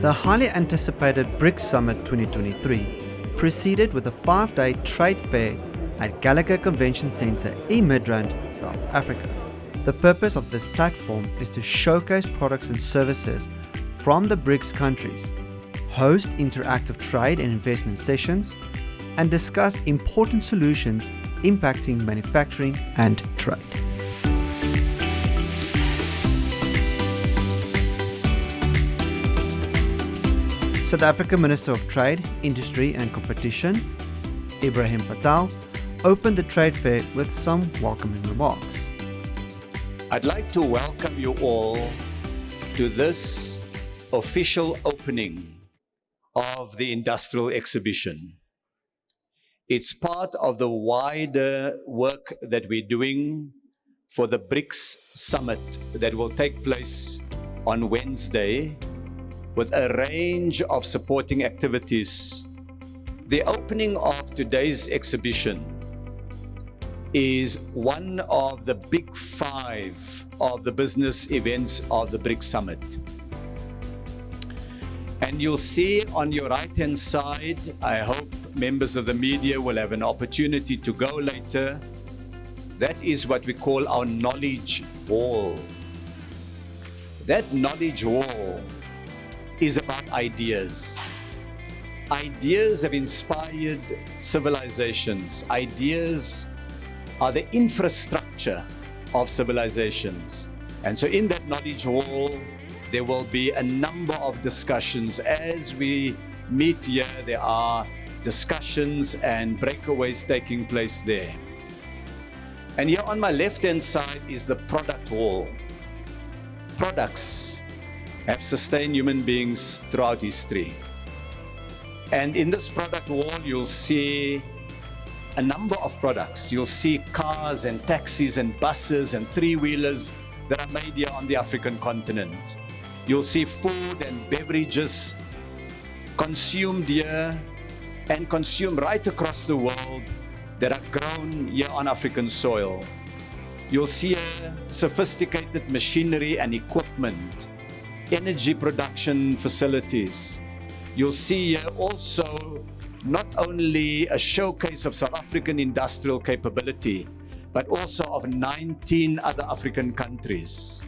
The highly anticipated BRICS Summit 2023 proceeded with a 5-day trade fair at Gallagher Convention Centre in Midrand, South Africa. The purpose of this platform is to showcase products and services from the BRICS countries, host interactive trade and investment sessions, and discuss important solutions impacting manufacturing and trade. South African Minister of Trade, Industry and Competition, Ibrahim Patel, opened the trade fair with some welcoming remarks. I'd like to welcome you all to this official opening of the industrial exhibition. It's part of the wider work that we're doing for the BRICS Summit that will take place on Wednesday, with a range of supporting activities. The opening of today's exhibition is one of the big 5 of the business events of the BRICS Summit. And you'll see on your right-hand side, I hope members of the media will have an opportunity to go later. That is what we call our knowledge wall. That knowledge wall is about ideas. Ideas have inspired civilizations. Ideas are the infrastructure of civilizations. And so in that knowledge wall, there will be a number of discussions. As we meet here, there are discussions and breakaways taking place there. And here on my left-hand side is the product wall. Products have sustained human beings throughout history. And in this product wall, you'll see a number of products. You'll see cars and taxis and buses and three-wheelers that are made here on the African continent. You'll see food and beverages consumed here and consumed right across the world that are grown here on African soil. You'll see sophisticated machinery and equipment, energy production facilities. You'll see here also not only a showcase of South African industrial capability, but also of 19 other African countries.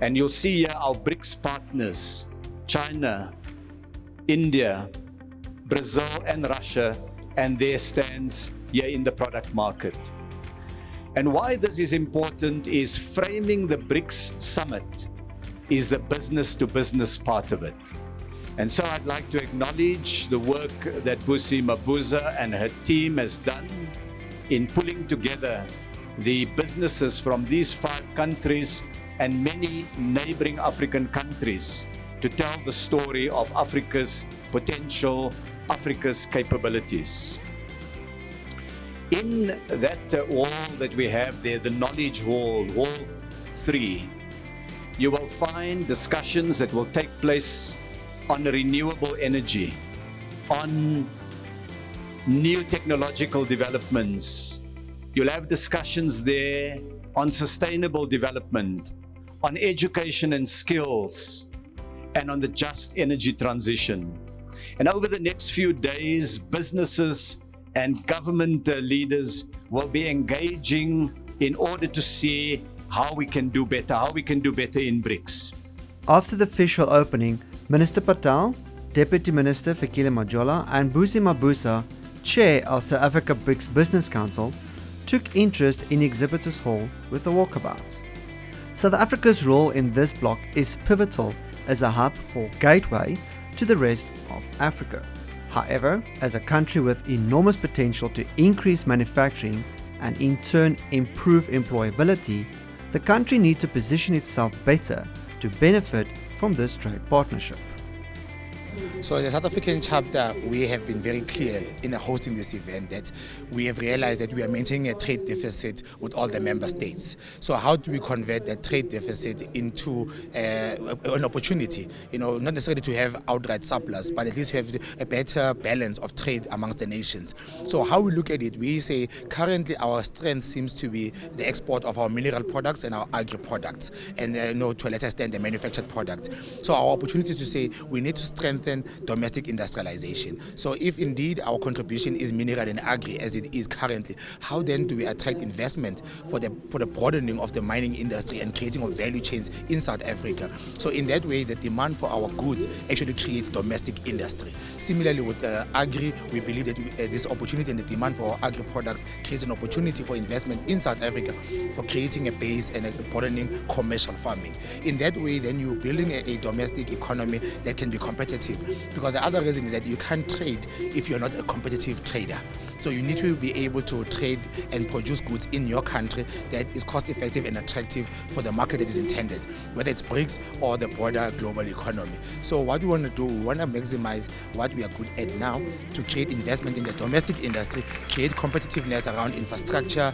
And you'll see here our BRICS partners, China, India, Brazil and Russia, and their stands here in the product market. And why this is important is framing the BRICS Summit is the business-to-business part of it. And so I'd like to acknowledge the work that Busi Mabuza and her team has done in pulling together the businesses from these 5 countries and many neighboring African countries to tell the story of Africa's potential, Africa's capabilities. In that wall that we have there, the knowledge wall, wall 3, you will find discussions that will take place on renewable energy, on new technological developments. You'll have discussions there on sustainable development, on education and skills, and on the just energy transition. And over the next few days, businesses and government leaders will be engaging in order to see how we can do better in BRICS. After the official opening, Minister Patel, Deputy Minister Fikile Majola, and Busi Mabuza, Chair of South Africa BRICS Business Council, took interest in Exhibitors Hall with the walkabouts. South Africa's role in this bloc is pivotal as a hub or gateway to the rest of Africa. However, as a country with enormous potential to increase manufacturing and in turn improve employability, the country needs to position itself better to benefit from this trade partnership. So as a South African chapter, we have been very clear in hosting this event that we have realized that we are maintaining a trade deficit with all the member states. So how do we convert that trade deficit into an opportunity? Not necessarily to have outright surplus, but at least have a better balance of trade amongst the nations. So how we look at it, we say currently our strength seems to be the export of our mineral products and our agri products, and to a lesser extent the manufactured products. So our opportunity to say we need to strengthen domestic industrialization. So if indeed our contribution is mineral and agri as it is currently, how then do we attract investment for the broadening of the mining industry and creating of value chains in South Africa? So in that way, the demand for our goods actually creates domestic industry. Similarly with agri, we believe that this opportunity and the demand for our agri products creates an opportunity for investment in South Africa for creating a base and a broadening commercial farming. In that way, then you're building a domestic economy that can be competitive. Because the other reason is that you can't trade if you're not a competitive trader. So you need to be able to trade and produce goods in your country that is cost effective and attractive for the market that is intended, whether it's BRICS or the broader global economy. So what we want to do, we want to maximize what we are good at now to create investment in the domestic industry, create competitiveness around infrastructure,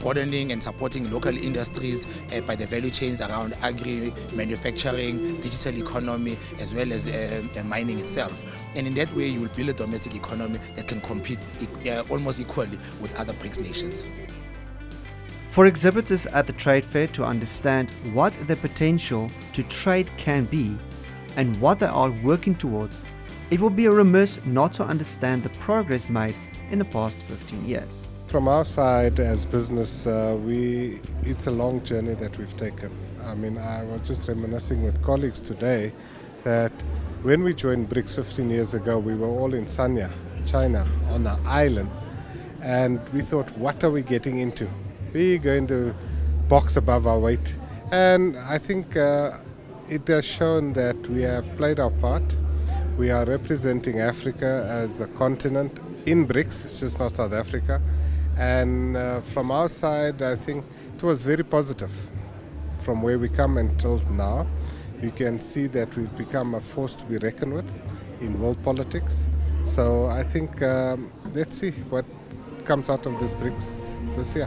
broadening and supporting local industries by the value chains around agri, manufacturing, digital economy, as well as mining itself. And in that way, you will build a domestic economy that can compete almost equally with other BRICS nations. For exhibitors at the trade fair to understand what the potential to trade can be and what they are working towards, it will be remiss not to understand the progress made in the past 15 years. From our side as business, it's a long journey that we've taken. I was just reminiscing with colleagues today that when we joined BRICS 15 years ago, we were all in Sanya, China, on an island, and we thought, what are we getting into? We're going to box above our weight. And I think it has shown that we have played our part. We are representing Africa as a continent in BRICS, it's just not South Africa. And from our side, I think it was very positive. From where we come until now, you can see that we've become a force to be reckoned with in world politics. So I think let's see what comes out of this BRICS this year.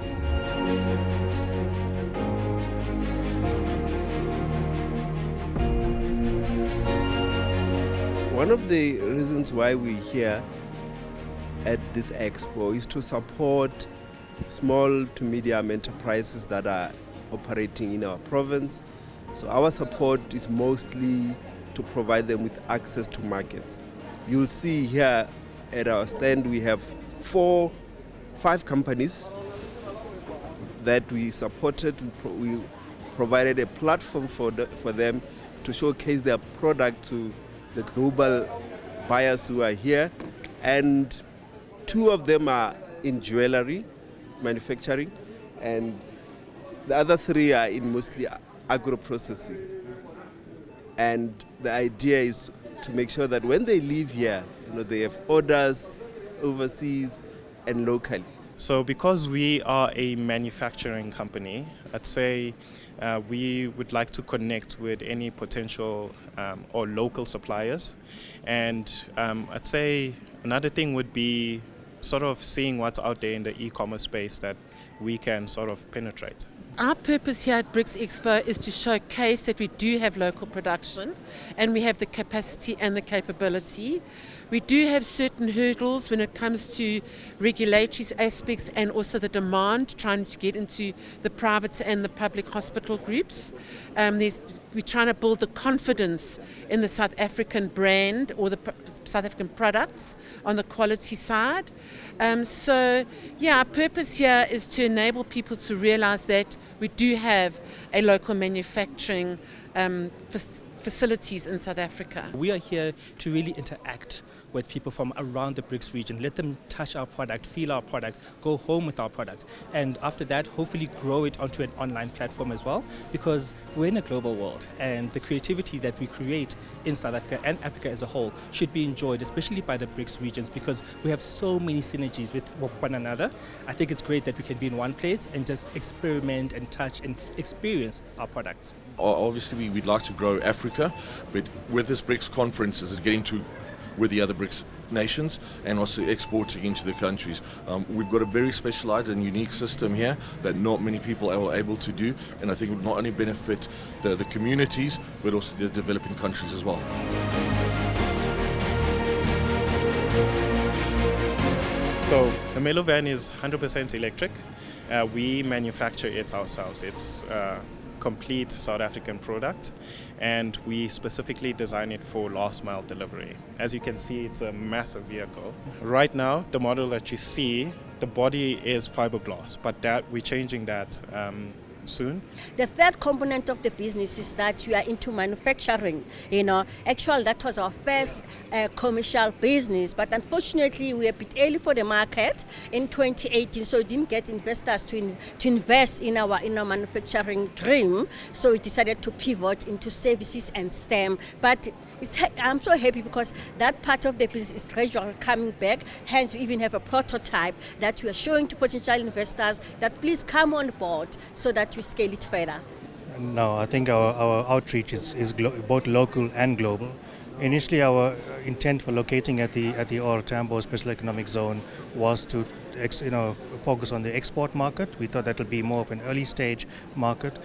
One of the reasons why we're here at this expo is to support small to medium enterprises that are operating in our province. So our support is mostly to provide them with access to markets. You'll see here at our stand we have 5 companies that we supported. We provided a platform for them to showcase their product to the global buyers who are here. And 2 of them are in jewelry manufacturing, and the other 3 are in mostly agro-processing. And the idea is to make sure that when they leave here, they have orders overseas and locally. So because we are a manufacturing company, I'd say we would like to connect with any potential or local suppliers. And I'd say another thing would be sort of seeing what's out there in the e-commerce space that we can sort of penetrate. Our purpose here at BRICS Expo is to showcase that we do have local production and we have the capacity and the capability. We do have certain hurdles when it comes to regulatory aspects and also the demand, trying to get into the private and the public hospital groups. We're trying to build the confidence in the South African brand or the South African products on the quality side. Our purpose here is to enable people to realize that we do have a local manufacturing facilities in South Africa. We are here to really interact with people from around the BRICS region. Let them touch our product, feel our product, go home with our product. And after that, hopefully grow it onto an online platform as well, because we're in a global world and the creativity that we create in South Africa and Africa as a whole should be enjoyed, especially by the BRICS regions, because we have so many synergies with one another. I think it's great that we can be in one place and just experiment and touch and experience our products. Obviously, we'd like to grow Africa, but with this BRICS conference, is it getting to with the other BRICS nations and also exporting into the countries. We've got a very specialized and unique system here that not many people are able to do, and I think it would not only benefit the communities, but also the developing countries as well. So the Melo van is 100% electric. We manufacture it ourselves. It's a complete South African product, and we specifically design it for last mile delivery. As you can see, it's a massive vehicle. Right now, the model that you see, the body is fiberglass, but we're changing that soon. The third component of the business is that we are into manufacturing. Actually that was our first commercial business, but unfortunately we were a bit early for the market in 2018, so we didn't get investors to invest in our manufacturing dream. So we decided to pivot into services and STEM. But I'm so happy because that part of the business is gradually coming back. Hence, we even have a prototype that we are showing to potential investors that please come on board so that we scale it further. No, I think our outreach is both local and global. Initially, our intent for locating at the OR Tambo Special Economic Zone was to focus on the export market. We thought that would be more of an early stage market.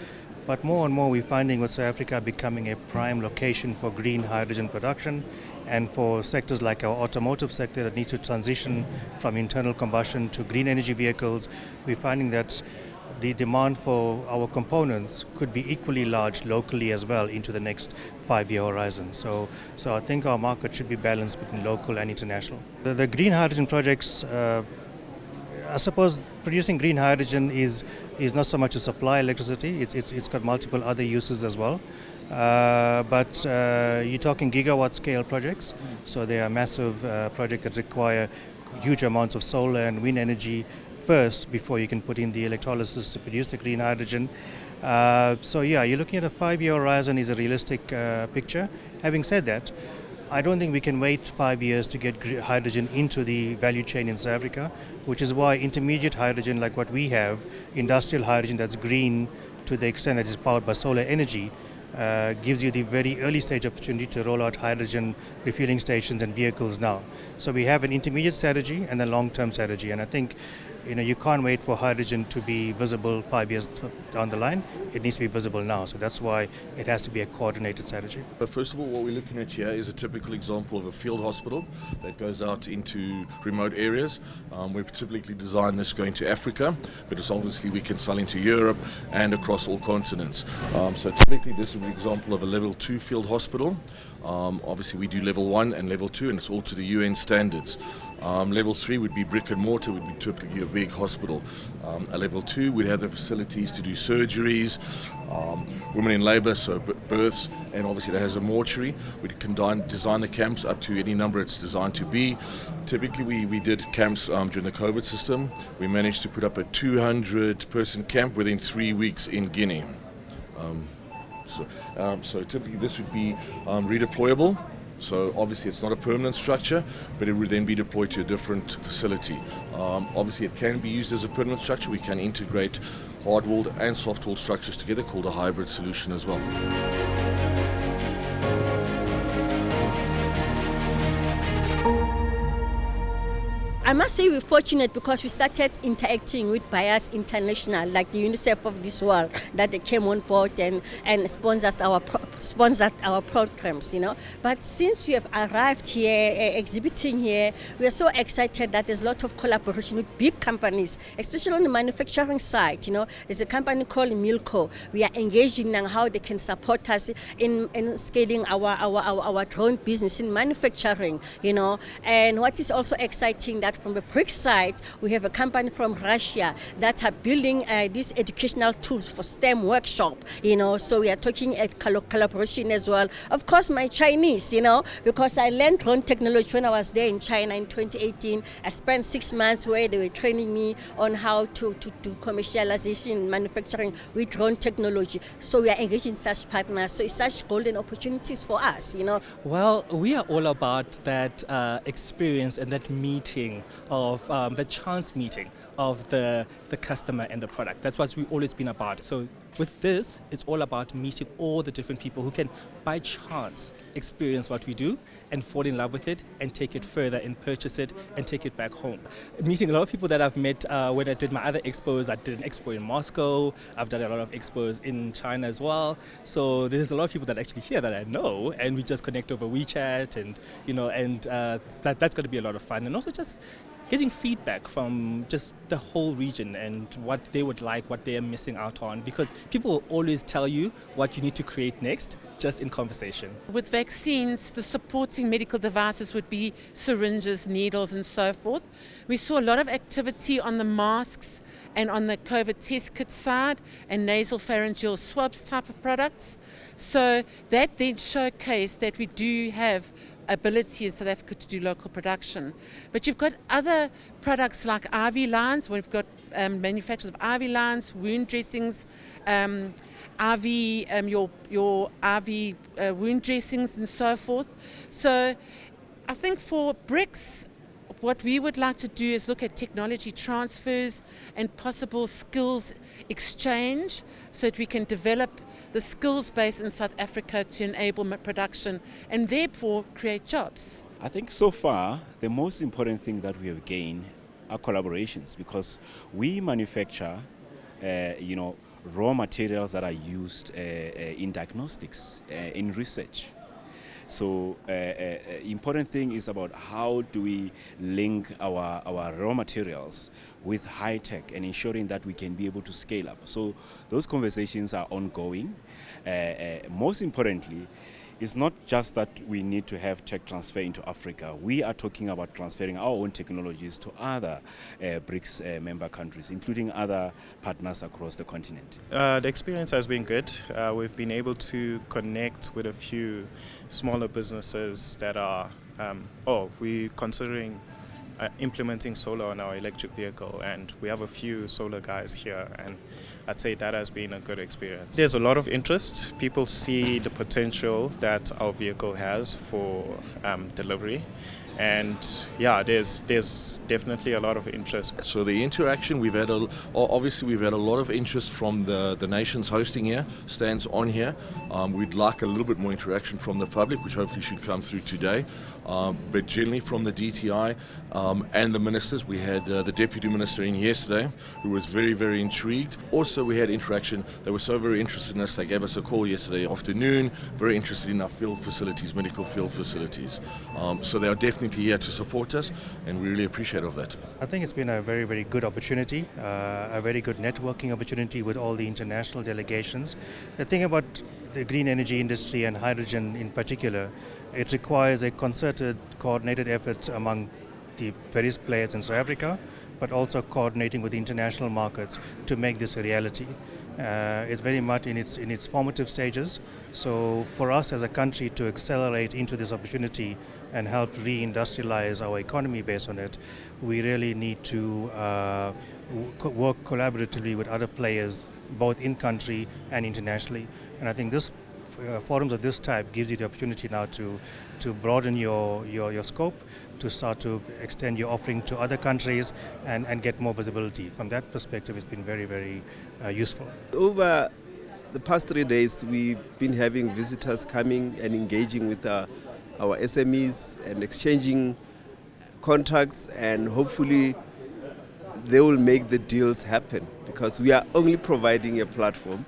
But more and more we're finding with South Africa becoming a prime location for green hydrogen production, and for sectors like our automotive sector that needs to transition from internal combustion to green energy vehicles. We're finding that the demand for our components could be equally large locally as well into the next 5-year horizon. So I think our market should be balanced between local and international. The green hydrogen projects, I suppose producing green hydrogen is not so much to supply electricity, it's got multiple other uses as well. But you're talking gigawatt scale projects, so they are massive projects that require huge amounts of solar and wind energy first before you can put in the electrolysis to produce the green hydrogen. So yeah, you're looking at a 5-year horizon is a realistic picture. Having said that, I don't think we can wait 5 years to get hydrogen into the value chain in South Africa, which is why intermediate hydrogen like what we have, industrial hydrogen that's green to the extent that it's powered by solar energy, gives you the very early stage opportunity to roll out hydrogen refueling stations and vehicles now. So we have an intermediate strategy and a long-term strategy, and I think you can't wait for hydrogen to be visible 5 years down the line. It needs to be visible now, so that's why it has to be a coordinated strategy. But first of all, what we're looking at here is a typical example of a field hospital that goes out into remote areas. We've typically designed this going to Africa, but it's obviously we can sell into Europe and across all continents. So typically this is an example of a level 2 field hospital. Obviously we do level 1 and level 2, and it's all to the UN standards. Level 3 would be brick and mortar, would be typically a big hospital. A level 2 would have the facilities to do surgeries, women in labour, so births, and obviously it has a mortuary. We can design the camps up to any number it's designed to be. Typically we did camps during the COVID system. We managed to put up a 200-person camp within 3 weeks in Guinea. So typically this would be redeployable. So obviously it's not a permanent structure, but it would then be deployed to a different facility. Obviously it can be used as a permanent structure. We can integrate hard-walled and soft-walled structures together, called a hybrid solution as well. I must say we're fortunate because we started interacting with buyers international, like the UNICEF of this world, that they came on board and sponsored our programs, But since we have arrived here, exhibiting here, we are so excited that there's a lot of collaboration with big companies, especially on the manufacturing side. There's a company called Milco. We are engaging on how they can support us in scaling our drone business in manufacturing, And what is also exciting that But from the BRICS side, we have a company from Russia that are building these educational tools for STEM workshop, so we are talking at collaboration as well. Of course, my Chinese, because I learned drone technology when I was there in China in 2018. I spent 6 months where they were training me on how to do commercialization, manufacturing with drone technology. So we are engaged in such partners. So it's such golden opportunities for us, Well, we are all about that experience and that meeting of the chance meeting of the customer and the product. That's what we've always been about. So with this, it's all about meeting all the different people who can, by chance, experience what we do and fall in love with it and take it further and purchase it and take it back home. Meeting a lot of people that I've met when I did my other expos. I did an expo in Moscow. I've done a lot of expos in China as well. So there's a lot of people that actually here that I know, and we just connect over WeChat, and that's going to be a lot of fun. And also just getting feedback from just the whole region and what they would like, what they are missing out on, because people will always tell you what you need to create next, just in conversation. With vaccines, the supporting medical devices would be syringes, needles, and so forth. We saw a lot of activity on the masks and on the COVID test kit side and nasal pharyngeal swabs type of products. So that then showcased that we do have ability in South Africa to do local production. But you've got other products like IV lines. We've got manufacturers of IV lines, wound dressings, IV, your IV wound dressings and so forth. So I think for BRICS, what we would like to do is look at technology transfers and possible skills exchange so that we can develop the skills base in South Africa to enable production and therefore create jobs. I think so far the most important thing that we have gained are collaborations, because we manufacture raw materials that are used in diagnostics, in research. So important thing is about how do we link our raw materials with high tech and ensuring that we can be able to scale up. So those conversations are ongoing. Most importantly, it's not just that we need to have tech transfer into Africa. We are talking about transferring our own technologies to other BRICS member countries, including other partners across the continent. The experience has been good. We've been able to connect with a few smaller businesses that are, we're considering implementing solar on our electric vehicle, and we have a few solar guys here, and I'd say that has been a good experience. There's a lot of interest. People see the potential that our vehicle has for delivery, and there's definitely a lot of interest. So the interaction, we've had a lot of interest from the nations hosting here, stands on here. We'd like a little bit more interaction from the public, which hopefully should come through today. But generally from the DTI and the ministers, we had the Deputy Minister in yesterday, who was very, very intrigued. Also, we had interaction. They were so very interested in us, they gave us a call yesterday afternoon, very interested in our field facilities, medical field facilities. So they are definitely here to support us, and we really appreciate of that. I think it's been a very, very good opportunity, a very good networking opportunity with all the international delegations. The thing about the green energy industry and hydrogen in particular, it requires a concerted, coordinated effort among the various players in South Africa, but also coordinating with the international markets to make this a reality. It's very much in its formative stages. So for us as a country to accelerate into this opportunity and help re-industrialize our economy based on it, we really need to work collaboratively with other players, both in country and internationally. And I think this forums of this type gives you the opportunity now to broaden your scope, to start to extend your offering to other countries and get more visibility. From that perspective, it's been very, very useful. Over the past 3 days, we've been having visitors coming and engaging with our SMEs and exchanging contacts, and hopefully they will make the deals happen, because we are only providing a platform.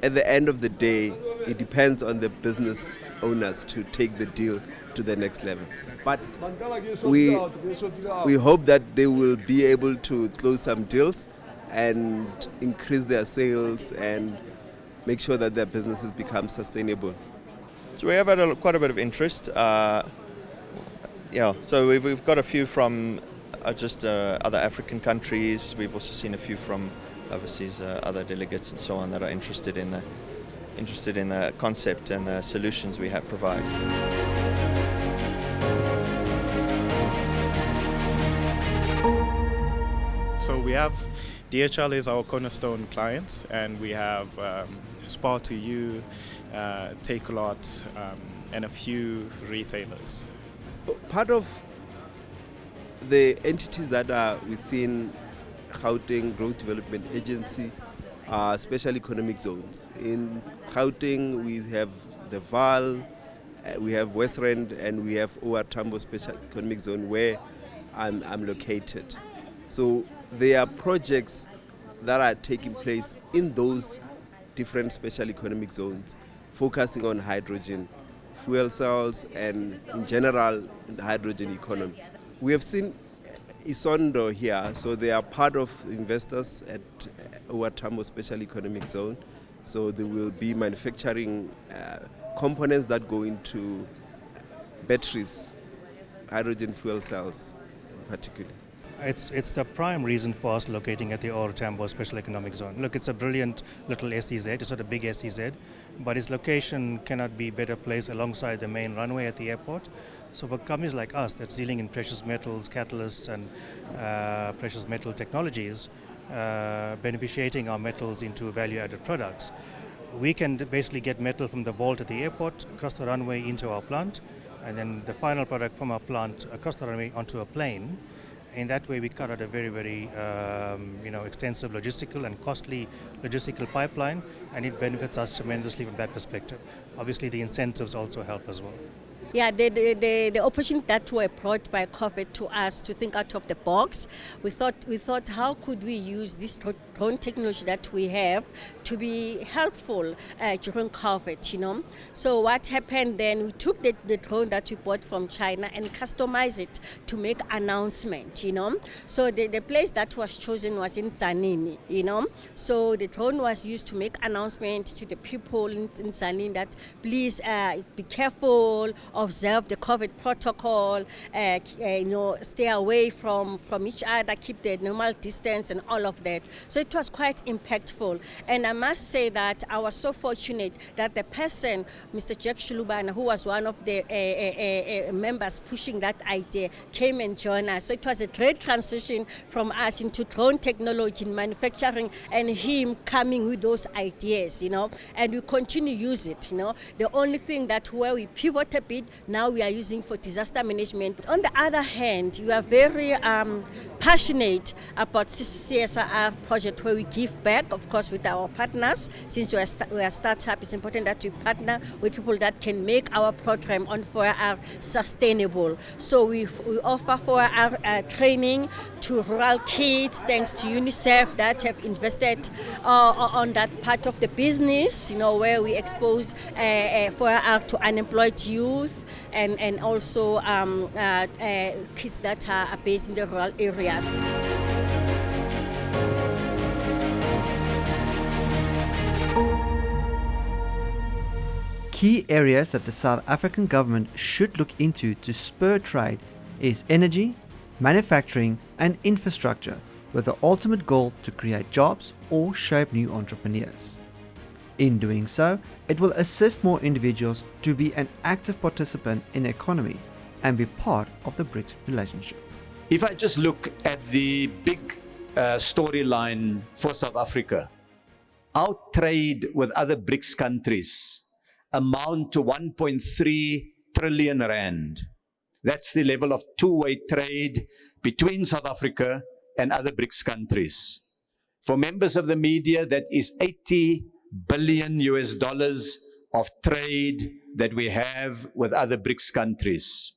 At the end of the day, it depends on the business owners to take the deal to the next level. But we hope that they will be able to close some deals and increase their sales and make sure that their businesses become sustainable. So we have had quite a bit of interest. So we've got a few from are just other African countries. We've also seen a few from overseas, other delegates and so on that are interested in the concept and the solutions we have provide. So we have DHL is our cornerstone clients, and we have Spar2U, Takealot, and a few retailers. Part of the entities that are within Gauteng Growth Development Agency are special economic zones. In Gauteng, we have the Vaal, we have West Rand, and we have OR Tambo Special Economic Zone where I'm located. So there are projects that are taking place in those different special economic zones, focusing on hydrogen, fuel cells, and in general in the hydrogen economy. We have seen Isondo here, so they are part of investors at our Tambo Special Economic Zone. So they will be manufacturing components that go into batteries, hydrogen fuel cells in particular. It's the prime reason for us locating at the OR Tambo Special Economic Zone. Look, it's a brilliant little SEZ. It's not a big SEZ, but its location cannot be better placed alongside the main runway at the airport. So for companies like us that's dealing in precious metals, catalysts, and precious metal technologies, beneficiating our metals into value-added products, we can basically get metal from the vault at the airport, across the runway into our plant, and then the final product from our plant across the runway onto a plane. In that way, we cut out a very, very extensive logistical and costly logistical pipeline, and it benefits us tremendously from that perspective. Obviously, the incentives also help as well. Yeah, the opportunity that were brought by COVID to us to think out of the box. We thought how could we use this drone technology that we have to be helpful during COVID, you know. So what happened then, we took the drone that we bought from China and customized it to make announcement, you know. So the place that was chosen was in Tzaneen, you know. So the drone was used to make announcement to the people in Tzaneen that please be careful, observe the COVID protocol, stay away from each other, keep the normal distance and all of that. So it was quite impactful. And I must say that I was so fortunate that the person, Mr. Jack Shulubana, who was one of the members pushing that idea, came and joined us. So it was a great transition from us into drone technology in manufacturing and him coming with those ideas, you know, and we continue to use it, you know. The only thing that where we pivot a bit, now we are using for disaster management. On the other hand, we are very passionate about CSR project where we give back, of course, with our partners. Since we are a startup, it's important that we partner with people that can make our program on 4R sustainable. So we offer 4R training to rural kids, thanks to UNICEF that have invested on that part of the business, you know, where we expose 4R to unemployed youth and also kids that are based in the rural areas. Key areas that the South African government should look into to spur trade is energy, manufacturing and infrastructure, with the ultimate goal to create jobs or shape new entrepreneurs. In doing so, it will assist more individuals to be an active participant in the economy and be part of the BRICS relationship. If I just look at the big storyline for South Africa, our trade with other BRICS countries amount to 1.3 trillion rand. That's the level of two-way trade between South Africa and other BRICS countries. For members of the media, that is $80 billion of trade that we have with other BRICS countries.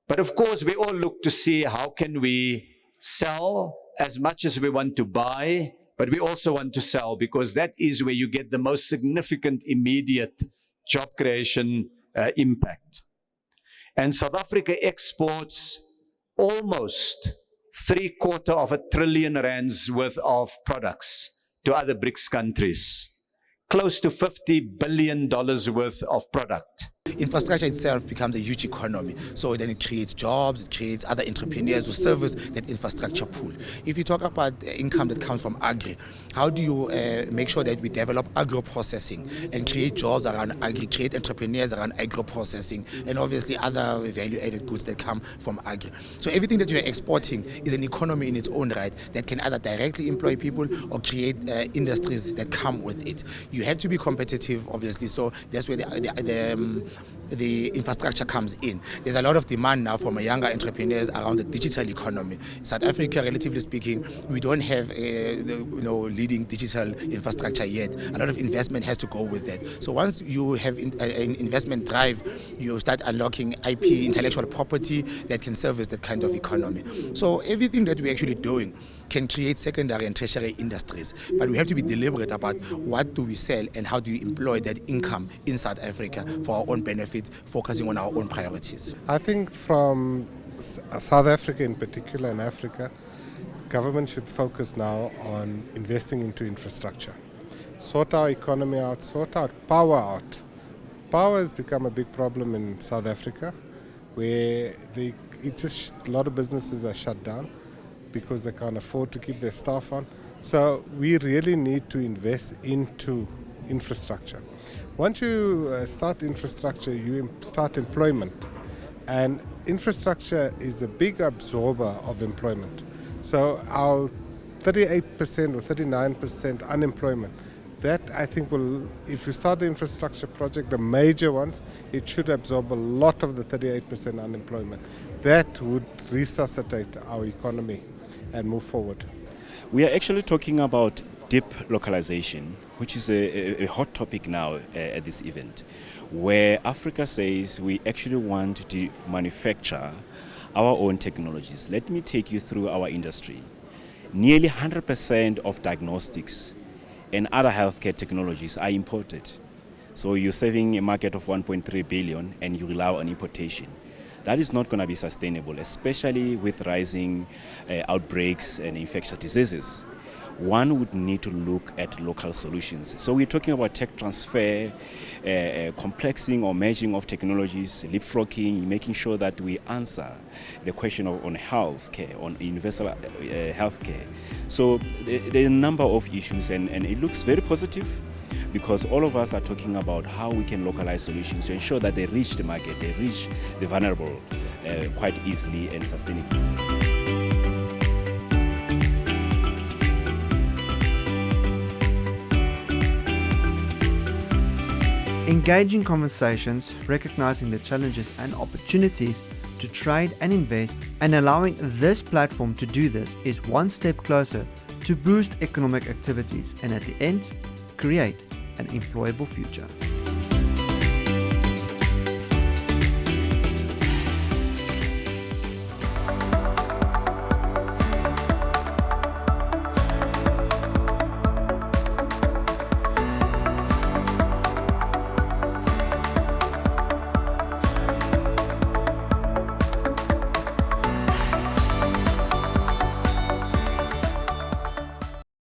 But of course, we all look to see how can we sell as much as we want to buy, but we also want to sell, because that is where you get the most significant immediate job creation impact. And South Africa exports almost $750 billion worth of products to other BRICS countries, close to $50 billion worth of product. infrastructure itself becomes a huge economy. So then it creates jobs, it creates other entrepreneurs who service that infrastructure pool. If you talk about income that comes from agri, how do you make sure that we develop agro-processing and create jobs around agri, create entrepreneurs around agro-processing, and obviously other value-added goods that come from agri. So everything that you're exporting is an economy in its own right that can either directly employ people or create industries that come with it. You have to be competitive, obviously, so that's where the infrastructure comes in. There's a lot of demand now from younger entrepreneurs around the digital economy. South Africa, relatively speaking, we don't have leading digital infrastructure yet. A lot of investment has to go with that. So once you have an investment drive, you start unlocking IP, intellectual property that can service that kind of economy. So everything that we're actually doing can create secondary and tertiary industries, but we have to be deliberate about what do we sell and how do we employ that income in South Africa for our own benefit, focusing on our own priorities. I think from South Africa in particular and Africa, government should focus now on investing into infrastructure. Sort our economy out, sort out power out. Power has become a big problem in South Africa, where a lot of businesses are shut down because they can't afford to keep their staff on. So we really need to invest into infrastructure. Once you start infrastructure, you start employment. And infrastructure is a big absorber of employment. So our 38% or 39% unemployment, that I think will, if you start the infrastructure project, the major ones, it should absorb a lot of the 38% unemployment. That would resuscitate our economy and move forward. We are actually talking about deep localization, which is a hot topic now at this event, where Africa says we actually want to manufacture our own technologies. Let me take you through our industry. Nearly 100% of diagnostics and other healthcare technologies are imported. So you're serving a market of 1.3 billion and you rely on importation. That is not going to be sustainable, especially with rising outbreaks and infectious diseases. One would need to look at local solutions. So we're talking about tech transfer, complexing or merging of technologies, leapfrogging, making sure that we answer the question on healthcare, on universal healthcare. So there are a number of issues, and it looks very positive, because all of us are talking about how we can localize solutions to ensure that they reach the market, they reach the vulnerable quite easily and sustainably. Engaging conversations, recognizing the challenges and opportunities to trade and invest, and allowing this platform to do this is one step closer to boost economic activities and at the end, create an employable future.